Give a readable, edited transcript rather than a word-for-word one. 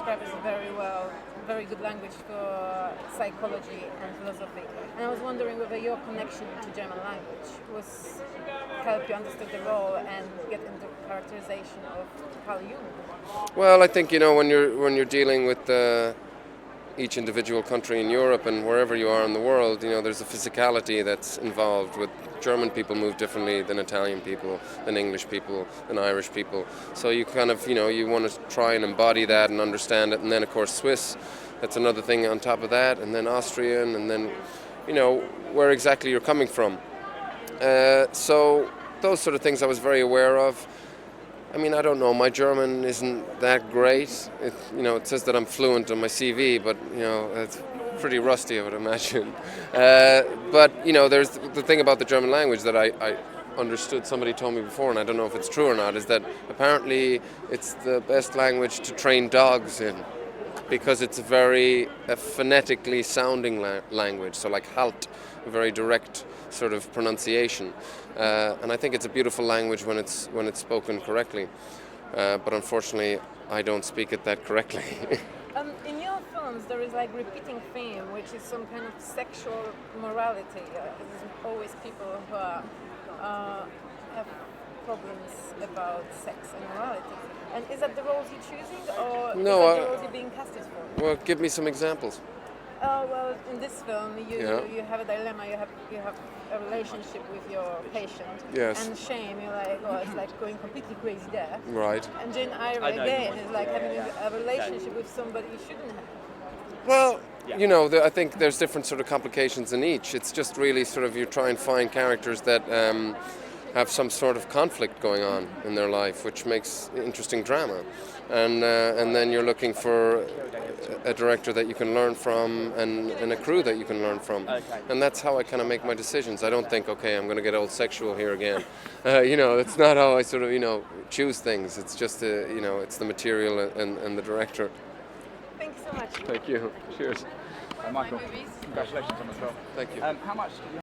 described as very good language for psychology and philosophy. And I was wondering whether your connection to German language was help you understand the role and get into characterization of Carl Jung. Well, I think when you're dealing with each individual country in Europe and wherever you are in the world, there's a physicality that's involved. With German people move differently than Italian people, than English people, than Irish people. So you kind of you want to try and embody that and understand it. And then of course Swiss, that's another thing on top of that. And then Austrian, and then where exactly you're coming from. So those sort of things I was very aware of. I mean, I don't know, my German isn't that great. It says that I'm fluent on my CV, but it's pretty rusty, I would imagine. But there's the thing about the German language that I understood, somebody told me before, and I don't know if it's true or not, is that apparently it's the best language to train dogs in, because it's a very phonetically sounding language, so like halt, a very direct sort of pronunciation, and I think it's a beautiful language when it's spoken correctly, but unfortunately I don't speak it that correctly. In your films there is like repeating theme, which is some kind of sexual morality. There's always people who have problems about sex and morality. And is that the roles you're choosing, or No, is that the roles you're being casted for? Well, give me some examples. Well, in this film, you have a dilemma. You have a relationship with your patient. Yes. And shame, you're like, oh, it's like going completely crazy there. Right. And Jane Eyre again is like having a relationship with somebody you shouldn't have. Well, I think there's different sort of complications in each. It's just really sort of you try and find characters that have some sort of conflict going on in their life, which makes interesting drama. And then you're looking for a director that you can learn from and a crew that you can learn from. And that's how I kind of make my decisions. I don't think, okay, I'm going to get old sexual here again. That's not how I sort of, choose things. It's just, it's the material and the director. Thank you so much. Thank you. Cheers. Michael, congratulations on the film. Thank you. How much